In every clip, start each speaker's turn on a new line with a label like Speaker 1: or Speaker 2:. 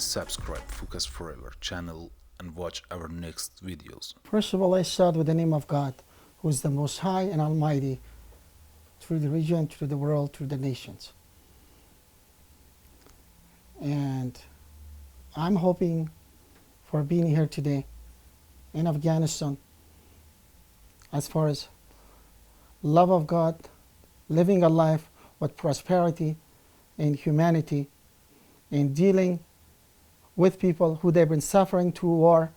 Speaker 1: Please subscribe Focus Forever channel and watch our next videos.
Speaker 2: First of all, I start with the name of God, who is the Most High and Almighty, through the region, through the world, through the nations. And I'm hoping for being here today in Afghanistan as far as love of God, living a life with prosperity and humanity, and dealing with people who they've been suffering through war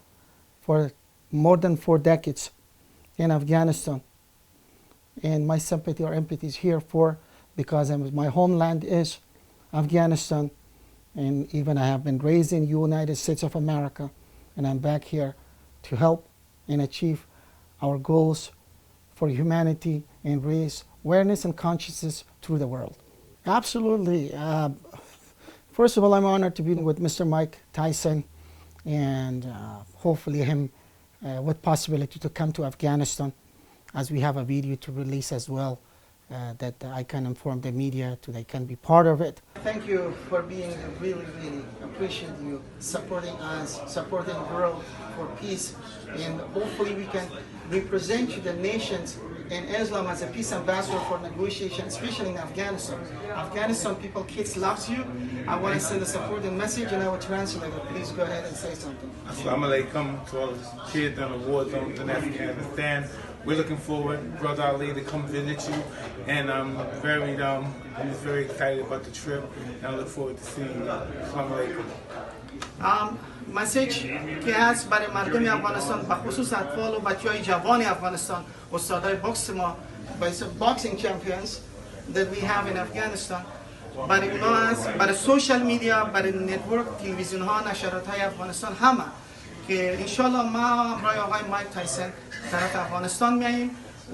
Speaker 2: for more than 4 decades in Afghanistan. And my sympathy or empathy is here for, because my homeland is Afghanistan, and even I have been raised in United States of America, and I'm back here to help and achieve our goals for humanity and raise awareness and consciousness through the world. Absolutely. First of all, I'm honored to be with Mr. Mike Tyson, and hopefully him with possibility to come to Afghanistan, as we have a video to release as well, that I can inform the media so they can be part of it. Thank you for being really appreciate you supporting us, supporting the world for peace, and hopefully we can represent you, the nations in Islam, as a peace ambassador for negotiation, especially in Afghanistan. Afghanistan people, kids loves you. I want to send a supporting message, and I will translate it. Please go ahead and say something.
Speaker 3: Assalamu alaikum to all the kids on the war zones in Afghanistan. We're looking forward, Brother Ali, to come visit you, and I'm just very excited about the trip, and I look forward to seeing you. Assalamu alaikum.
Speaker 2: مسیج که هست برای مردم افغانستان، به خصوص اطفال و بچه‌های جوان افغانستان، استادای بوکس ما، boxing champions that we have in Afghanistan، برای اونا هست، برای سوشال میدیا، برای نتورک، تلویزیون ها، نشرات های افغانستان، همه که انشالله ما برای آقای مایک تایسون طرف افغانستان میاییم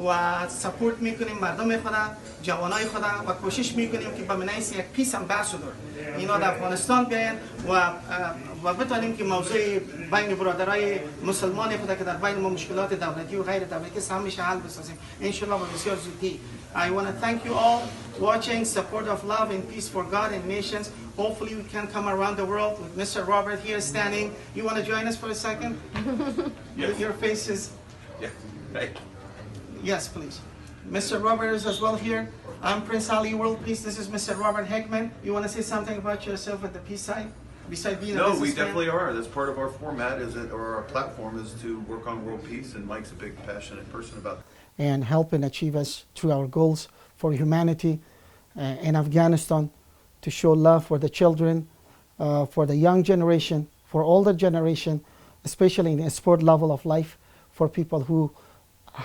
Speaker 2: و سپورت میکنیم مردم خدا، جوانای خدا، و کوشش میکنیم که به منیس یک پیس امباسادور اینا در افغانستان بیاین و بتونیم که موضوع بین برادرای مسلمان خدا که در بین ما مشکلات دولتی و غیر دولتی است همیشه حل بسازیم ان شاء الله. و بسیار زودی. I want to thank you all watching, support of love and peace for God and nations. Hopefully we can come around the world with Mr. Robert here standing. You want to join us for a second? Yes. Your faces.
Speaker 4: Yeah. Right.
Speaker 2: Yes, please. Mr. Robert is as well here. I'm Prince Ali Worldpeace. This is Mr. Robert Heckman. You want to say something about yourself at the peace side? Besides being a
Speaker 4: No, we
Speaker 2: businessman?
Speaker 4: definitely are. That's part of our format, or our platform is to work on world peace, and Mike's a big, passionate person about that.
Speaker 2: And help and achieve us through our goals for humanity in Afghanistan, to show love for the children, for the young generation, for older generation, especially in the sport level of life, for people who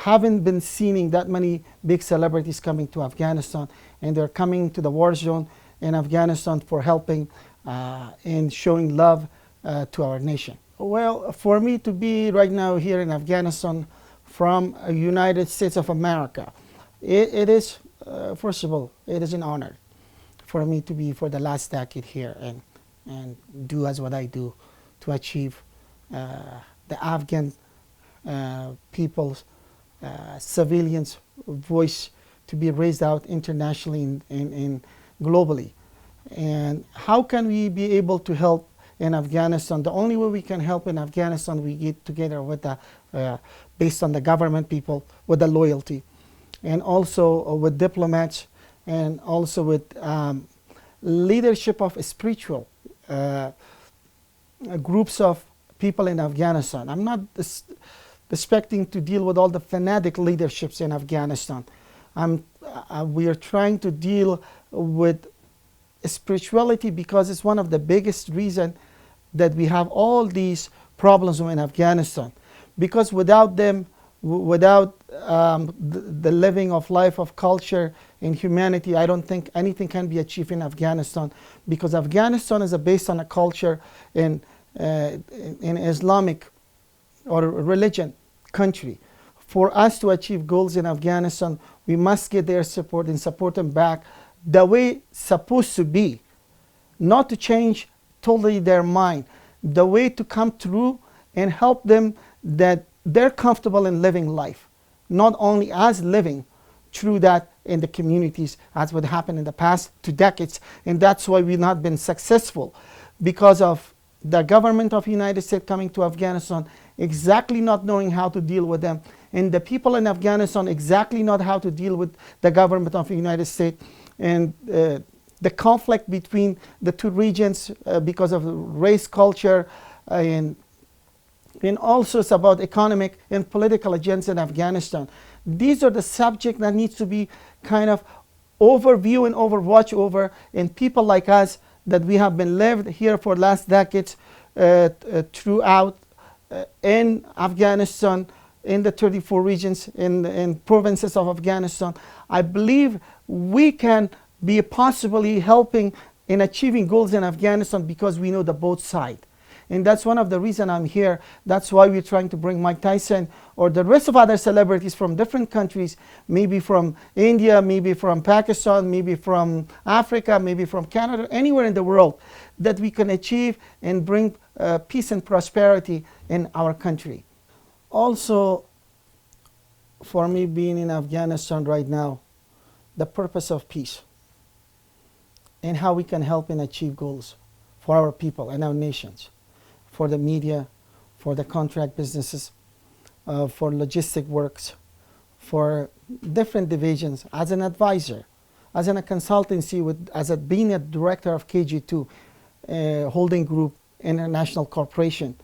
Speaker 2: haven't been seeing that many big celebrities coming to Afghanistan, and they're coming to the war zone in Afghanistan for helping and showing love to our nation. Well, for me to be right now here in Afghanistan from United States of America, it is, first of all, it is an honor for me to be for the last decade here and do as what I do to achieve the Afghan people's civilians' voice to be raised out internationally and globally. And how can we be able to help in Afghanistan? The only way we can help in Afghanistan, we get together with the, based on the government people, with the loyalty, and also with diplomats, and also with leadership of spiritual groups of people in Afghanistan. I'm not expecting to deal with all the fanatic leaderships in Afghanistan. We are trying to deal with spirituality, because it's one of the biggest reasons that we have all these problems in Afghanistan. Because without them, without the living of life of culture and humanity, I don't think anything can be achieved in Afghanistan, because Afghanistan is based on a culture in Islamic or religion country. For us to achieve goals in Afghanistan, we must get their support and support them back the way it's supposed to be, not to change totally their mind, the way to come through and help them that they're comfortable in living life, not only as living through that in the communities as what happened in the past 2 decades. And that's why we've not been successful, because of the government of the United States coming to Afghanistan, exactly not knowing how to deal with them, and the people in Afghanistan exactly not how to deal with the government of the United States, and the conflict between the two regions because of race, culture, and also it's about economic and political agendas in Afghanistan. These are the subjects that needs to be kind of overview and overwatch over, and people like us that we have been lived here for last decades throughout in Afghanistan, in the 34 regions, in provinces of Afghanistan. I believe we can be possibly helping in achieving goals in Afghanistan because we know the both sides. And that's one of the reasons I'm here. That's why we're trying to bring Mike Tyson or the rest of other celebrities from different countries, maybe from India, maybe from Pakistan, maybe from Africa, maybe from Canada, anywhere in the world, that we can achieve and bring peace and prosperity in our country. Also, for me being in Afghanistan right now, the purpose of peace and how we can help and achieve goals for our people and our nations, for the media, for the contract businesses, for logistic works, for different divisions, as an advisor, as in a consultancy, being a director of KG2 holding group, international corporation,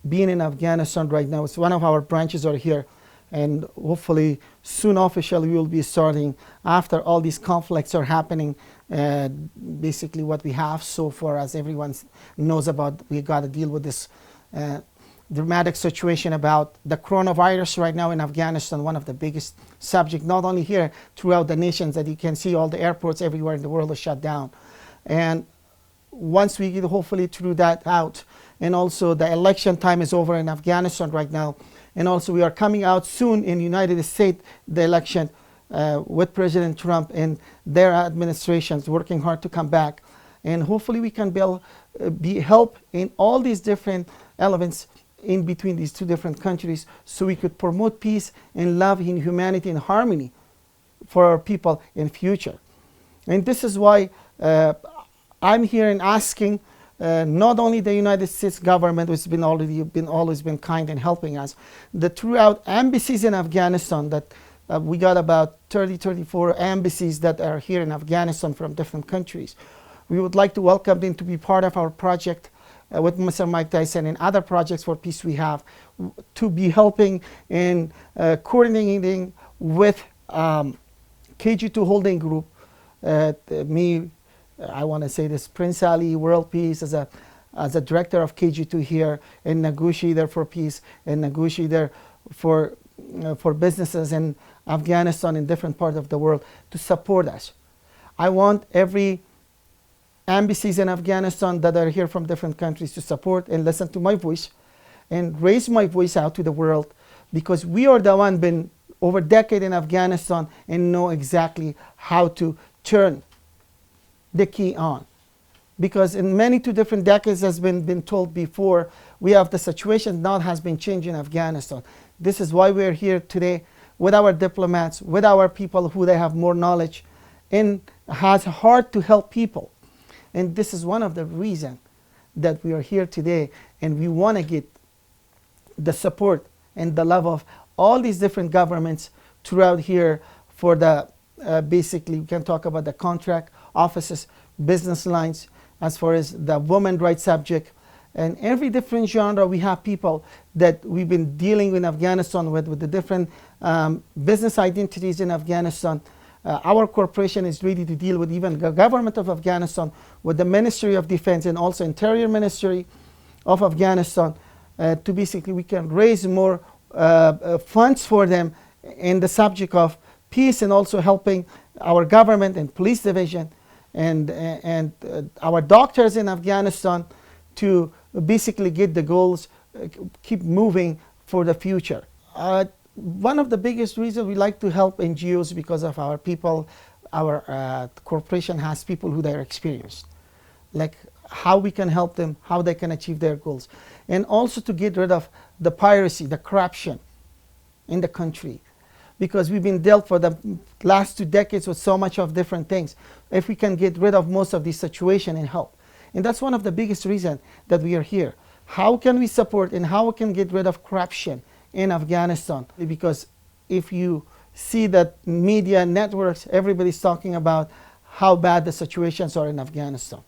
Speaker 2: being in Afghanistan right now. It's one of our branches are here, and hopefully soon officially we will be starting after all these conflicts are happening. Basically what we have so far, as everyone knows about, we got to deal with this dramatic situation about the coronavirus right now in Afghanistan, one of the biggest subject, not only here, throughout the nations, that you can see all the airports everywhere in the world are shut down. And once we get hopefully through that out, and also the election time is over in Afghanistan right now, and also we are coming out soon in the United States, the election with President Trump and their administrations working hard to come back, and hopefully we can be help in all these different elements in between these two different countries, so we could promote peace and love and humanity and harmony for our people in future. And this is why I'm here and asking not only the United States government, which has always been kind in helping us, the throughout embassies in Afghanistan, that we got about 34 embassies that are here in Afghanistan from different countries. We would like to welcome them to be part of our project with Mr. Mike Tyson and other projects for peace we have, to be helping in coordinating with KG2 Holding Group. I want to say this, Prince Ali Worldpeace as a director of KG2 here, and negotiator for peace, and negotiator for businesses in Afghanistan and different parts of the world to support us. I want every embassies in Afghanistan that are here from different countries to support and listen to my voice and raise my voice out to the world, because we are the one been over a decade in Afghanistan and know exactly how to turn the key on. Because in many two different decades, as been told before, we have the situation now has been changed in Afghanistan. This is why we're here today with our diplomats, with our people who they have more knowledge and has heart to help people. And this is one of the reasons that we are here today, and we want to get the support and the love of all these different governments throughout here for the basically we can talk about the contract offices, business lines, as far as the women rights subject, and every different genre. We have people that we've been dealing in Afghanistan with the different business identities in Afghanistan. Our corporation is ready to deal with even the government of Afghanistan, with the Ministry of Defense and also Interior Ministry of Afghanistan, to basically we can raise more funds for them in the subject of peace, and also helping our government and police division and our doctors in Afghanistan to basically get the goals, keep moving for the future. One of the biggest reasons we like to help NGOs because of our people. Our corporation has people who are experienced, like how we can help them, how they can achieve their goals, and also to get rid of the piracy, the corruption in the country, because we've been dealt for the last 2 decades with so much of different things. If we can get rid of most of these situations and help, And that's one of the biggest reasons that we are here. How can we support and how we can get rid of corruption in Afghanistan? Because if you see that media networks, everybody's talking about how bad the situations are in Afghanistan.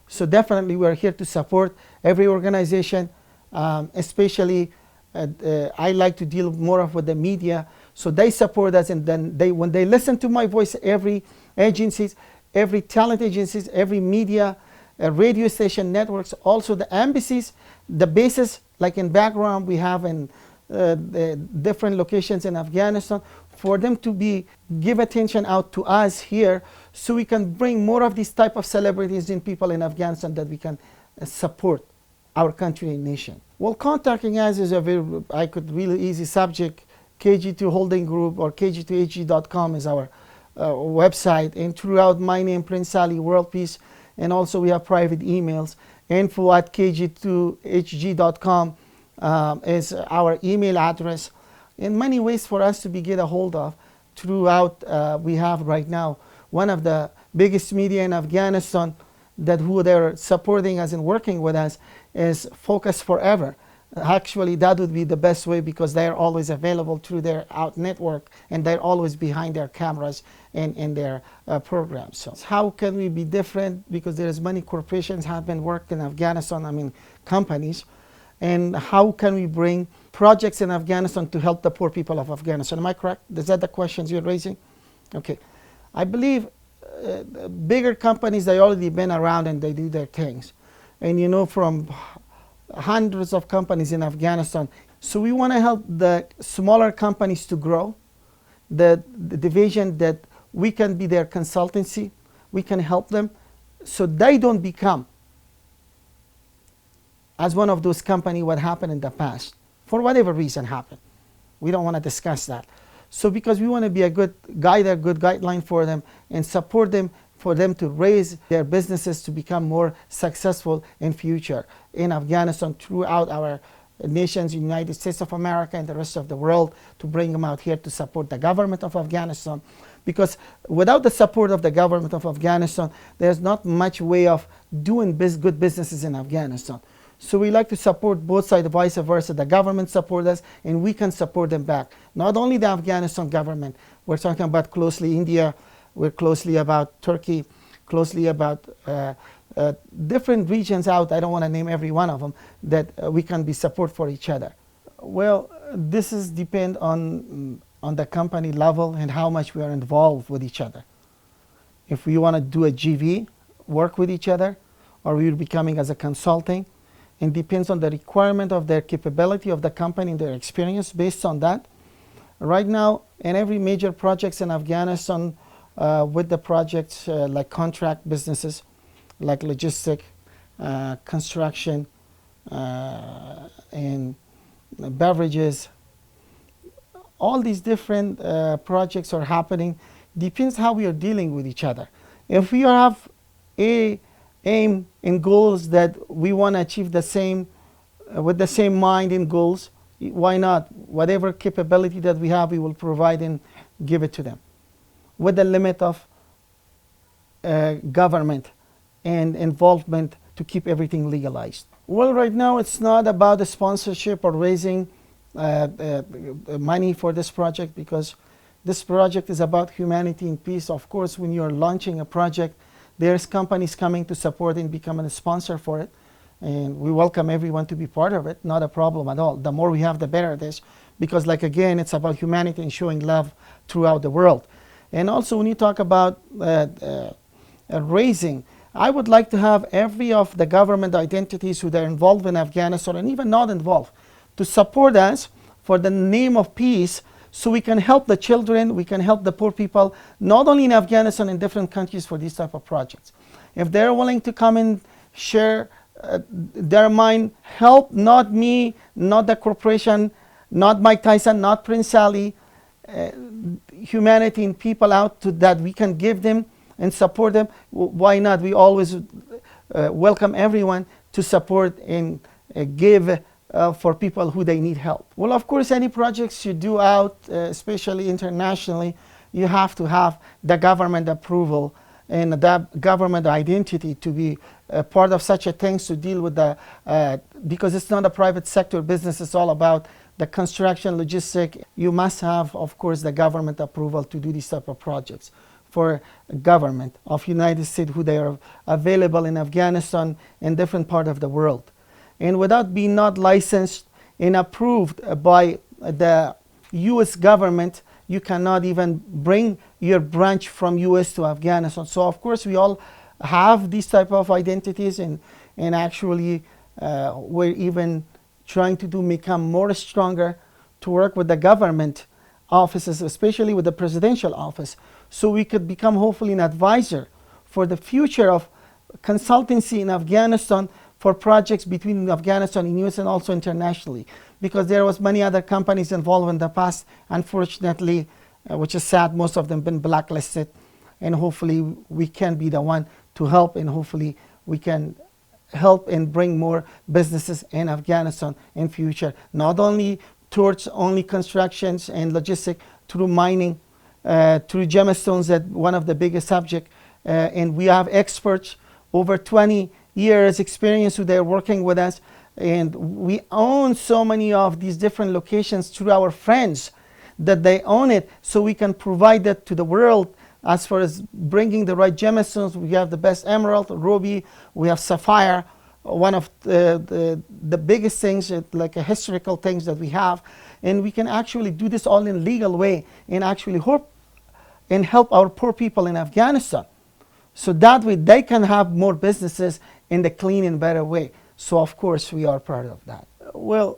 Speaker 2: So definitely we are here to support every organization, especially I like to deal more with the media. So they support us, and then when they listen to my voice, every agencies, every talent agencies, every media, radio station networks, also the embassies, the bases, like in background we have in the different locations in Afghanistan, for them to give attention out to us here, so we can bring more of these type of celebrities and people in Afghanistan that we can support our country and nation. Well, contacting us is a really easy subject. KG2 Holding Group or kg2hg.com is our website, and throughout my name, Prince Ali Worldpeace, and also we have private emails. info@kg2hg.com is our email address. In many ways for us to get a hold of throughout. We have right now one of the biggest media in Afghanistan who they're supporting us and working with us is Focus Forever. Actually, that would be the best way, because they're always available through their out network, and they're always behind their cameras and in their programs. So how can we be different? Because there's many corporations have been worked in Afghanistan, companies. And how can we bring projects in Afghanistan to help the poor people of Afghanistan? Am I correct? Is that the questions you're raising? Okay. I believe bigger companies, they already been around and they do their things. And from hundreds of companies in Afghanistan. So we want to help the smaller companies to grow, the division that we can be their consultancy, we can help them so they don't become as one of those companies what happened in the past, for whatever reason happened. We don't want to discuss that. So because we want to be a good guideline for them and support them, for them to raise their businesses to become more successful in future in Afghanistan, throughout our nations, United States of America and the rest of the world, to bring them out here to support the government of Afghanistan. Because without the support of the government of Afghanistan, there's not much way of doing good businesses in Afghanistan. So we like to support both sides, vice versa. The government support us and we can support them back. Not only the Afghanistan government, we're talking about closely India, we're closely about Turkey, closely about different regions out. I don't want to name every one of them, that we can be support for each other. Well, this is depend on the company level and how much we are involved with each other. If we want to do a GV, work with each other, or we're becoming as a consulting, and depends on the requirement of their capability of the company and their experience. Based on that, right now in every major projects in Afghanistan, with the projects like contract businesses, like logistic, construction, and beverages, all these different projects are happening. Depends how we are dealing with each other. If we have aim and goals that we want to achieve the same, with the same mind and goals, why not? Whatever capability that we have, we will provide and give it to them, with the limit of government and involvement to keep everything legalized. Well, right now it's not about the sponsorship or raising money for this project, because this project is about humanity and peace. Of course, when you're launching a project, there's companies coming to support and become a sponsor for it. And we welcome everyone to be part of it, not a problem at all. The more we have, the better it is. Because again, it's about humanity and showing love throughout the world. And also when you talk about raising, I would like to have every of the government entities who are involved in Afghanistan and even not involved to support us for the name of peace, so we can help the children, we can help the poor people, not only in Afghanistan, in different countries for these type of projects. If they're willing to come and share their mind, help not me, not the corporation, not Mike Tyson, not Prince Ali, humanity and people out to that we can give them and support them, why not? We always welcome everyone to support and give for people who they need help. Well, of course, any projects you do out, especially internationally, you have to have the government approval and that government identity to be part of such a things to deal with the because it's not a private sector business. It's all about the construction logistic. You must have, of course, the government approval to do these type of projects for government of United States, who they are available in Afghanistan and different part of the world. And without being not licensed and approved by the U.S. government, you cannot even bring your branch from U.S. to Afghanistan. So of course we all have these type of identities, and actually we're even trying to become more stronger to work with the government offices, especially with the presidential office, so we could become hopefully an advisor for the future of consultancy in Afghanistan for projects between Afghanistan and US and also internationally, because there was many other companies involved in the past, unfortunately, which is sad, most of them been blacklisted, and hopefully we can be the one to help, and hopefully we can help and bring more businesses in Afghanistan in future, not only towards only constructions and logistic, through mining, through gemstones, that one of the biggest subject, and we have experts over 20 years experience who they're working with us, and we own so many of these different locations through our friends that they own it, so we can provide that to the world. As far as bringing the right gemstones, we have the best emerald, ruby, we have sapphire, one of the biggest things, like a historical things that we have, and we can actually do this all in legal way and actually hope and help our poor people in Afghanistan, so that way they can have more businesses in the clean and better way. So of course we are part of that. Well,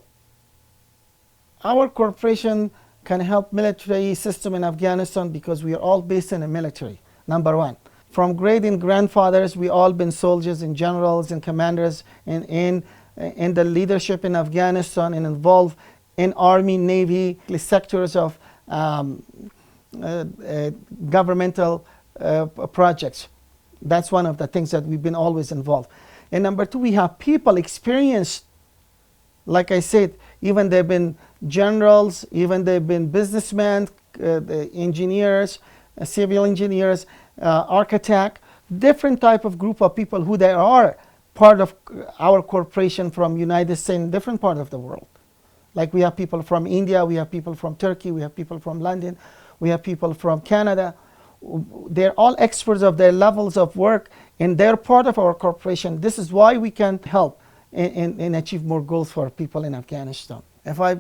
Speaker 2: our corporation can help military system in Afghanistan because we are all based in the military, number one. From great and grandfathers, we all been soldiers and generals and commanders in the leadership in Afghanistan, and involved in army, navy, sectors of governmental projects. That's one of the things that we've been always involved. And number two, we have people experienced, like I said, even they've been generals, even they've been businessmen, the engineers, civil engineers, architect, different type of group of people who they are part of our corporation from United States and different part of the world. Like we have people from India, we have people from Turkey, we have people from London, we have people from Canada. They're all experts of their levels of work, and they're part of our corporation. This is why we can help and achieve more goals for people in Afghanistan. If I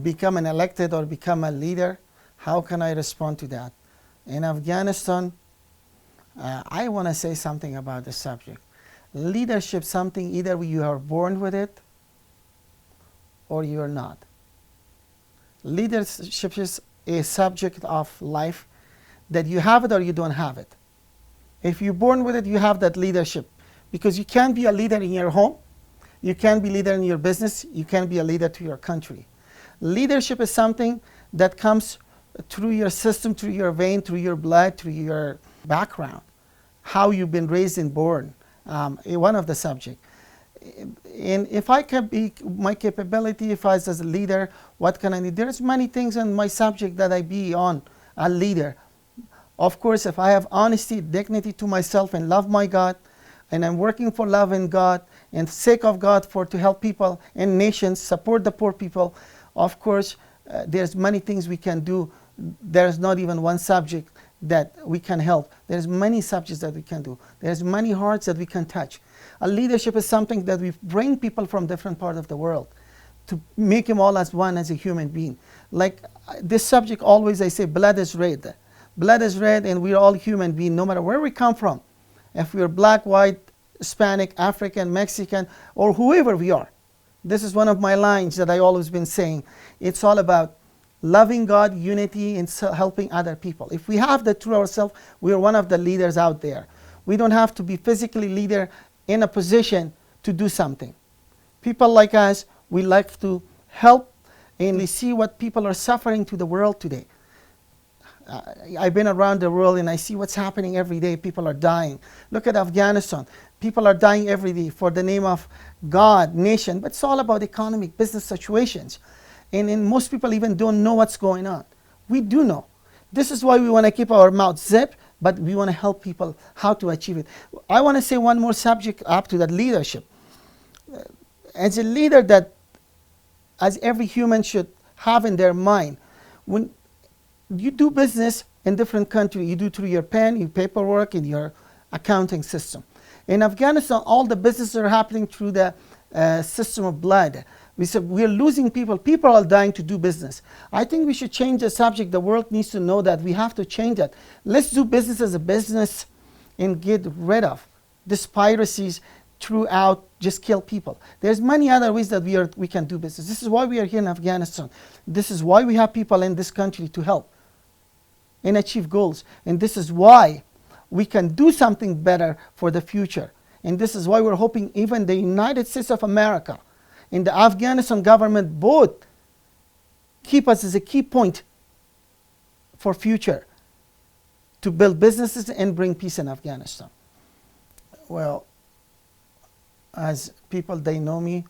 Speaker 2: become an elected or become a leader, how can I respond to that? In Afghanistan, I want to say something about the subject. Leadership, something either you are born with it or you are not. Leadership is a subject of life that you have it or you don't have it. If you're born with it, you have that leadership, because you can't be a leader in your home, you can't be a leader in your business, you can't be a leader to your country. Leadership is something that comes through your system, through your vein, through your blood, through your background, how you've been raised and born, one of the subject. And if I can be my capability, if I as a leader, what can I do? There's many things in my subject that I be on a leader. Of course, if I have honesty, dignity to myself, and love my God, and I'm working for love in God and sake of God for to help people and nations, support the poor people, of course, there's many things we can do. There's not even one subject that we can help. There's many subjects that we can do. There's many hearts that we can touch. A leadership is something that we bring people from different parts of the world to make them all as one, as a human being. Like this subject, always I say, blood is red. Blood is red, and we're all human beings, no matter where we come from. If we're black, white, Hispanic, African, Mexican, or whoever we are. This is one of my lines that I always been saying. It's all about loving God, unity, and helping other people. If we have that through ourselves, we are one of the leaders out there. We don't have to be physically leader in a position to do something. People like us, we like to help and we see what people are suffering to the world today. I've been around the world and I see what's happening every day. People are dying. Look at Afghanistan. People are dying every day for the name of God, nation, but it's all about economic, business situations. And most people even don't know what's going on. We do know. This is why we want to keep our mouth zipped, but we want to help people how to achieve it. I want to say one more subject up to that leadership. As a leader, that as every human should have in their mind, when you do business in different country, you do through your pen, your paperwork, and your accounting system. In Afghanistan, all the businesses are happening through the system of blood. We said we're losing people. People are dying to do business. I think we should change the subject. The world needs to know that we have to change that. Let's do business as a business and get rid of this piracies throughout, just kill people. There's many other ways that we can do business. This is why we are here in Afghanistan. This is why we have people in this country to help and achieve goals. And this is why we can do something better for the future. And this is why we're hoping even the United States of America and the Afghanistan government both keep us as a key point for future to build businesses and bring peace in Afghanistan. Well, as people, they know me.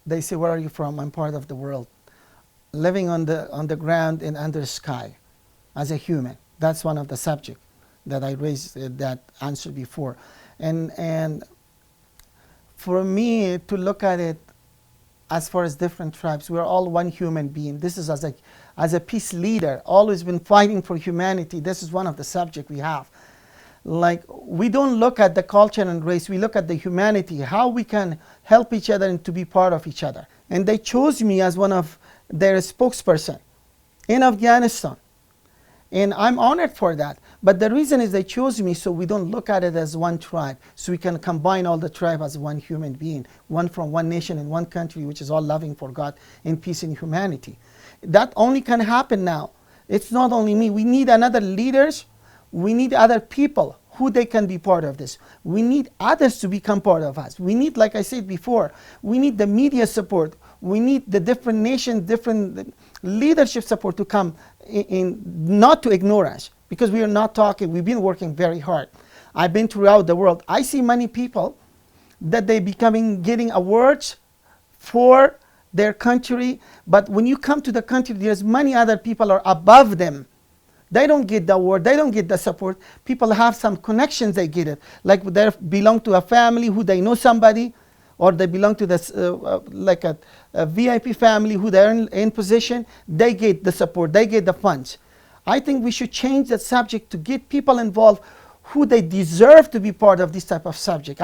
Speaker 2: They say, where are you from? I'm part of the world. Living on the ground and under the sky as a human. That's one of the subjects that I raised that answer before. And for me to look at it as far as different tribes, we're all one human being. This is as a peace leader, always been fighting for humanity. This is one of the subjects we have. Like, we don't look at the culture and race, we look at the humanity, how we can help each other and to be part of each other. And they chose me as one of their spokesperson in Afghanistan. And I'm honored for that. But the reason is they chose me so we don't look at it as one tribe, so we can combine all the tribe as one human being, one from one nation and one country, which is all loving for God and peace and humanity. That only can happen now. It's not only me. We need another leaders. We need other people who they can be part of this. We need others to become part of us. We need, like I said before, we need the media support. We need the different nations, different leadership support to come in, not to ignore us, because we are not talking. We've been working very hard. I've been throughout the world. I see many people that they getting awards for their country, but when you come to the country, there's many other people are above them. They don't get the award, they don't get the support. People have some connections, they get it. Like they belong to a family who they know somebody, or they belong to this, like a VIP family who they're in position, they get the support, they get the funds. I think we should change that subject to get people involved who they deserve to be part of this type of subject.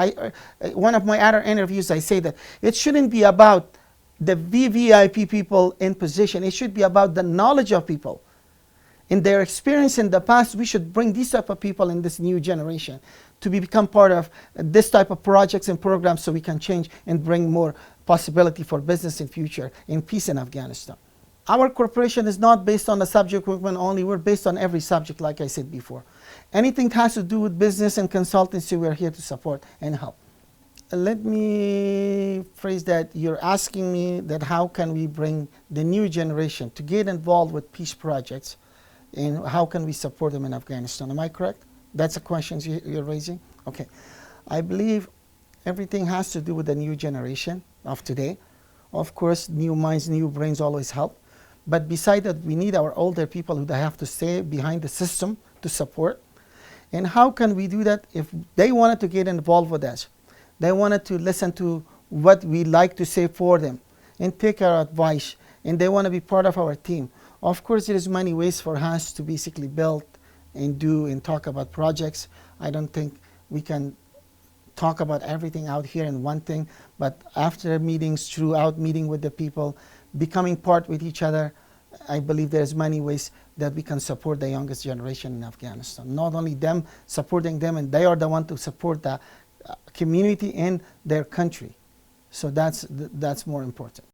Speaker 2: One of my other interviews, I say that it shouldn't be about the VVIP people in position. It should be about the knowledge of people. In their experience in the past, we should bring these type of people in this new generation to become part of this type of projects and programs so we can change and bring more possibility for business in future and peace in Afghanistan. Our corporation is not based on the subject movement only. We're based on every subject, like I said before. Anything that has to do with business and consultancy, we're here to support and help. Let me phrase that. You're asking me that how can we bring the new generation to get involved with peace projects, and how can we support them in Afghanistan? Am I correct? That's the questions you're raising? Okay. I believe everything has to do with the new generation of today. Of course, new minds, new brains always help. But beside that, we need our older people who have to stay behind the system to support. And how can we do that? If they wanted to get involved with us, they wanted to listen to what we like to say for them and take our advice, and they want to be part of our team. Of course, there is many ways for us to basically build and do and talk about projects. I don't think we can talk about everything out here in one thing, but after meetings, throughout meeting with the people, becoming part with each other, I believe there's many ways that we can support the youngest generation in Afghanistan. Not only them, supporting them, and they are the one to support the community and their country. So that's more important.